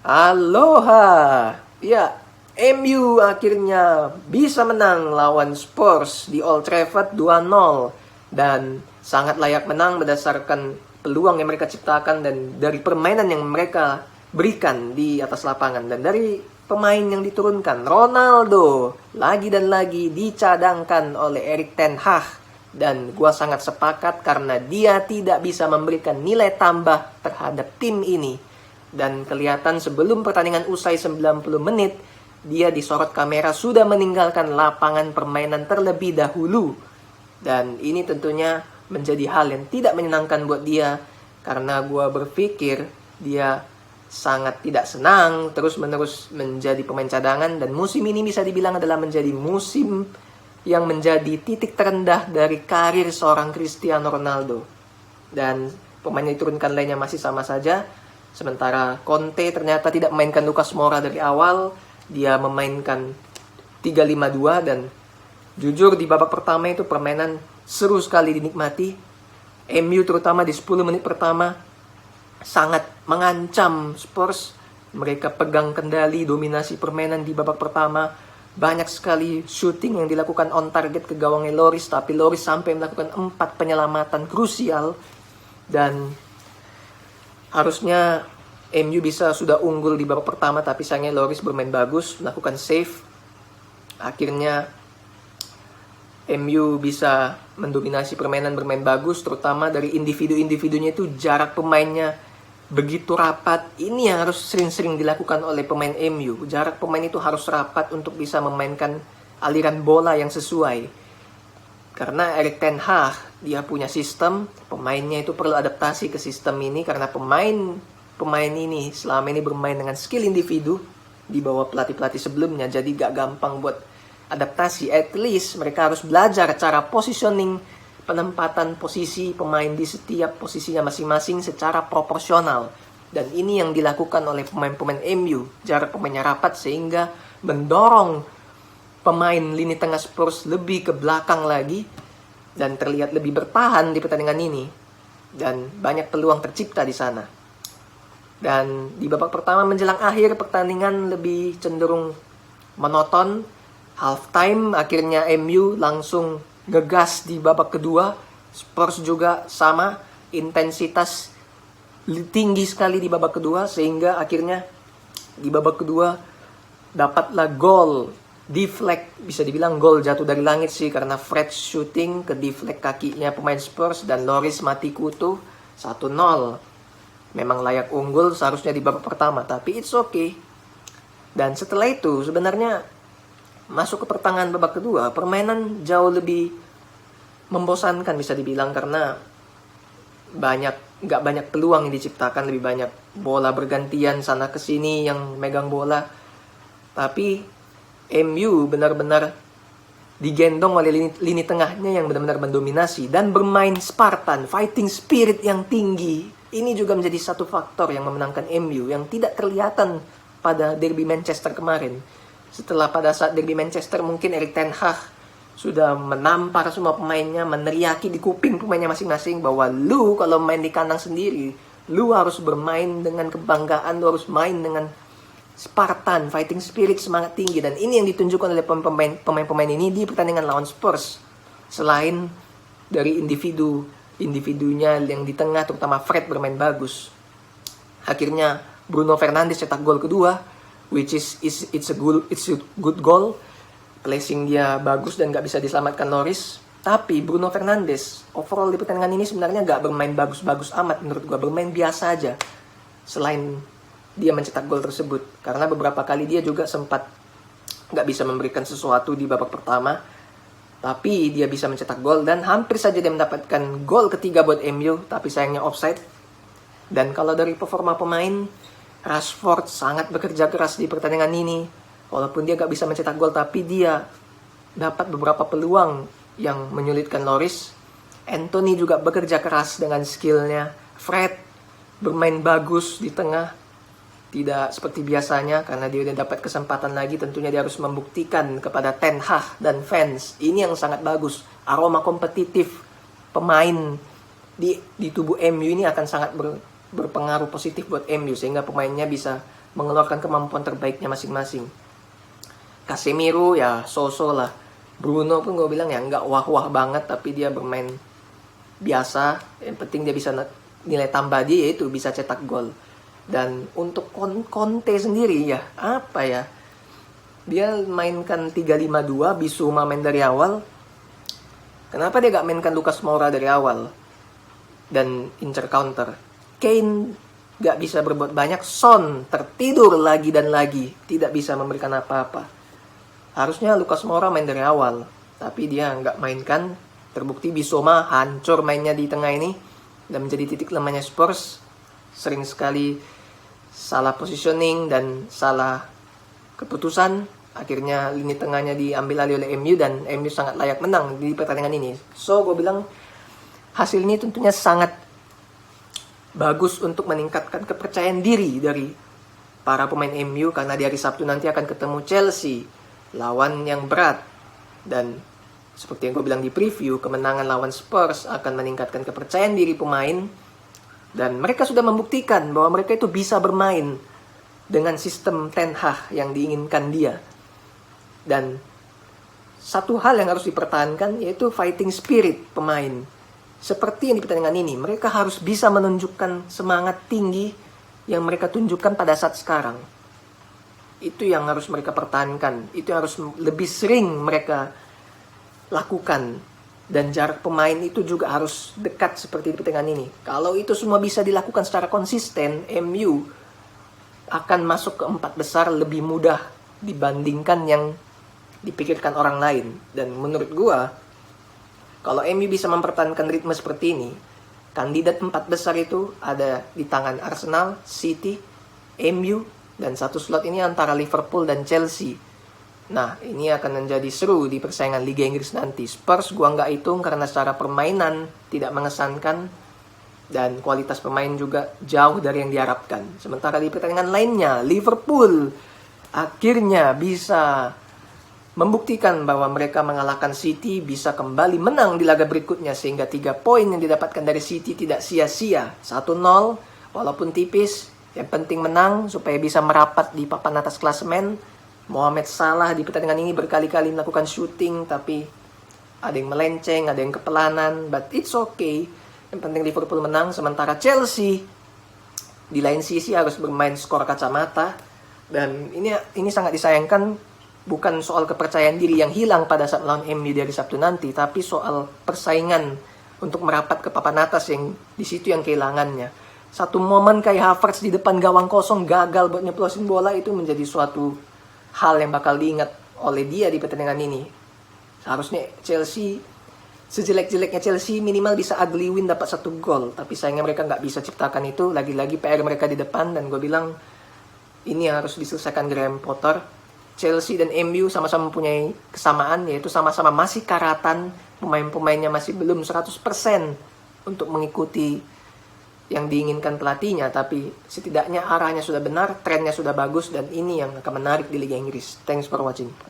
Aloha. Ya, MU akhirnya bisa menang lawan Spurs di Old Trafford 2-0 dan sangat layak menang berdasarkan peluang yang mereka ciptakan dan dari permainan yang mereka berikan di atas lapangan dan dari pemain yang diturunkan. Ronaldo lagi dan lagi dicadangkan oleh Erik ten Hag dan gua sangat sepakat karena dia tidak bisa memberikan nilai tambah terhadap tim ini. Dan kelihatan sebelum pertandingan usai 90 menit, dia disorot kamera sudah meninggalkan lapangan permainan terlebih dahulu. Dan ini tentunya menjadi hal yang tidak menyenangkan buat dia. Karena gue berpikir dia sangat tidak senang terus-menerus menjadi pemain cadangan. Dan musim ini bisa dibilang adalah menjadi musim yang menjadi titik terendah dari karir seorang Cristiano Ronaldo. Dan pemain yang diturunkan lainnya masih sama saja. Sementara Conte ternyata tidak memainkan Lucas Moura dari awal. Dia memainkan 3-5-2 dan jujur di babak pertama itu permainan seru sekali dinikmati. MU terutama di 10 menit pertama sangat mengancam Spurs. Mereka pegang kendali dominasi permainan di babak pertama. Banyak sekali shooting yang dilakukan on target ke gawangnya Lloris. Tapi Lloris sampai melakukan 4 penyelamatan krusial. Dan harusnya MU bisa sudah unggul di babak pertama, tapi sayangnya Lloris bermain bagus, melakukan save. Akhirnya MU bisa mendominasi permainan, bermain bagus, terutama dari individu-individunya itu jarak pemainnya begitu rapat. Ini yang harus sering-sering dilakukan oleh pemain MU. Jarak pemain itu harus rapat untuk bisa memainkan aliran bola yang sesuai. Karena Erik ten Hag, dia punya sistem, pemainnya itu perlu adaptasi ke sistem ini karena pemain ini selama ini bermain dengan skill individu di bawah pelatih-pelatih sebelumnya, jadi gak gampang buat adaptasi. At least mereka harus belajar cara positioning, penempatan posisi pemain di setiap posisinya masing-masing secara proporsional. Dan ini yang dilakukan oleh pemain-pemain MU, jarak pemainnya rapat sehingga mendorong pemain lini tengah Spurs lebih ke belakang lagi dan terlihat lebih bertahan di pertandingan ini dan banyak peluang tercipta di sana. Dan di babak pertama menjelang akhir pertandingan lebih cenderung monoton. Half time akhirnya MU langsung ngegas di babak kedua. Spurs juga sama, intensitas tinggi sekali di babak kedua sehingga akhirnya di babak kedua dapatlah gol. Deflect, bisa dibilang gol jatuh dari langit sih karena Fred shooting ke deflect kakinya pemain Spurs dan Lloris mati kutu 1-0. Memang layak unggul seharusnya di babak pertama, tapi it's okay. Dan setelah itu sebenarnya masuk ke pertengahan babak kedua, permainan jauh lebih membosankan bisa dibilang karena gak banyak peluang yang diciptakan, lebih banyak bola bergantian sana ke sini yang megang bola. Tapi MU benar-benar digendong oleh lini tengahnya yang benar-benar mendominasi dan bermain Spartan, fighting spirit yang tinggi. Ini juga menjadi satu faktor yang memenangkan MU yang tidak kelihatan pada derby Manchester kemarin. Setelah pada saat derby Manchester mungkin Erik ten Hag sudah menampar semua pemainnya, meneriaki di kuping pemainnya masing-masing bahwa lu kalau main di kandang sendiri, lu harus bermain dengan kebanggaan, lu harus main dengan Spartan, fighting spirit, semangat tinggi. Dan ini yang ditunjukkan oleh pemain-pemain ini di pertandingan lawan Spurs. Selain dari individunya yang di tengah, terutama Fred bermain bagus. Akhirnya Bruno Fernandes cetak gol kedua, which is it's a good goal. Placing dia bagus dan gak bisa diselamatkan Lloris. Tapi Bruno Fernandes overall di pertandingan ini sebenarnya gak bermain bagus-bagus amat menurut gue, bermain biasa aja. Selain dia mencetak gol tersebut, karena beberapa kali dia juga sempat gak bisa memberikan sesuatu di babak pertama, tapi dia bisa mencetak gol dan hampir saja dia mendapatkan gol ketiga buat MU, tapi sayangnya offside. Dan kalau dari performa pemain, Rashford sangat bekerja keras di pertandingan ini, walaupun dia gak bisa mencetak gol, tapi dia dapat beberapa peluang yang menyulitkan Lloris. Anthony juga bekerja keras dengan skillnya. Fred bermain bagus di tengah, tidak seperti biasanya karena dia udah dapat kesempatan lagi. Tentunya dia harus membuktikan kepada ten Hag dan fans. Ini yang sangat bagus. Aroma kompetitif pemain di tubuh MU ini akan sangat berpengaruh positif buat MU sehingga pemainnya bisa mengeluarkan kemampuan terbaiknya masing-masing. Casemiro ya so-so lah. Bruno pun gue bilang ya nggak wah-wah banget, tapi dia bermain biasa. Yang penting dia bisa nilai tambah dia yaitu bisa cetak gol. Dan untuk Conte sendiri ya apa ya, dia mainkan 3-5-2, Bissouma main dari awal. Kenapa dia gak mainkan Lucas Moura dari awal dan incer counter? Kane gak bisa berbuat banyak. Son tertidur lagi dan lagi, tidak bisa memberikan apa-apa. Harusnya Lucas Moura main dari awal, tapi dia gak mainkan. Terbukti Bissouma hancur mainnya di tengah ini dan menjadi titik lemahnya Spurs. Sering sekali salah positioning dan salah keputusan. Akhirnya lini tengahnya diambil alih oleh MU dan MU sangat layak menang di pertandingan ini. So, gue bilang hasil ini tentunya sangat bagus untuk meningkatkan kepercayaan diri dari para pemain MU, karena di hari Sabtu nanti akan ketemu Chelsea, lawan yang berat. Dan seperti yang gue bilang di preview, kemenangan lawan Spurs akan meningkatkan kepercayaan diri pemain. Dan mereka sudah membuktikan bahwa mereka itu bisa bermain dengan sistem Ten Hag yang diinginkan dia. Dan satu hal yang harus dipertahankan yaitu fighting spirit pemain. Seperti yang di pertandingan ini, mereka harus bisa menunjukkan semangat tinggi yang mereka tunjukkan pada saat sekarang. Itu yang harus mereka pertahankan. Itu yang harus lebih sering mereka lakukan. Dan jarak pemain itu juga harus dekat seperti di pertandingan ini. Kalau itu semua bisa dilakukan secara konsisten, MU akan masuk ke 4 besar lebih mudah dibandingkan yang dipikirkan orang lain. Dan menurut gua, kalau MU bisa mempertahankan ritme seperti ini, kandidat 4 besar itu ada di tangan Arsenal, City, MU, dan satu slot ini antara Liverpool dan Chelsea. Nah, ini akan menjadi seru di persaingan Liga Inggris nanti. Spurs gua nggak hitung karena secara permainan tidak mengesankan dan kualitas pemain juga jauh dari yang diharapkan. Sementara di pertandingan lainnya, Liverpool akhirnya bisa membuktikan bahwa mereka mengalahkan City, bisa kembali menang di laga berikutnya, sehingga 3 poin yang didapatkan dari City tidak sia-sia. 1-0 walaupun tipis, yang penting menang supaya bisa merapat di papan atas klasemen. Mohamed Salah di pertandingan ini berkali-kali melakukan shooting, tapi ada yang melenceng, ada yang kepelanan, but it's okay. Yang penting Liverpool menang. Sementara Chelsea di lain sisi harus bermain skor kacamata, dan ini sangat disayangkan. Bukan soal kepercayaan diri yang hilang pada saat lawan MU dari Sabtu nanti, tapi soal persaingan untuk merapat ke papan atas yang di situ yang kehilangannya. Satu momen kayak Havertz di depan gawang kosong gagal buat nyeplosin bola, itu menjadi suatu hal yang bakal diingat oleh dia di pertandingan ini. Seharusnya Chelsea, sejelek-jeleknya Chelsea, minimal bisa ugly win, dapat 1 gol. Tapi sayangnya mereka nggak bisa ciptakan itu. Lagi-lagi PR mereka di depan, dan gue bilang ini harus diselesaikan Graham Potter. Chelsea dan MU sama-sama mempunyai kesamaan, yaitu sama-sama masih karatan. Pemain-pemainnya masih belum 100% untuk mengikuti yang diinginkan pelatihnya, tapi setidaknya arahnya sudah benar, trennya sudah bagus, dan ini yang akan menarik di Liga Inggris. Thanks for watching.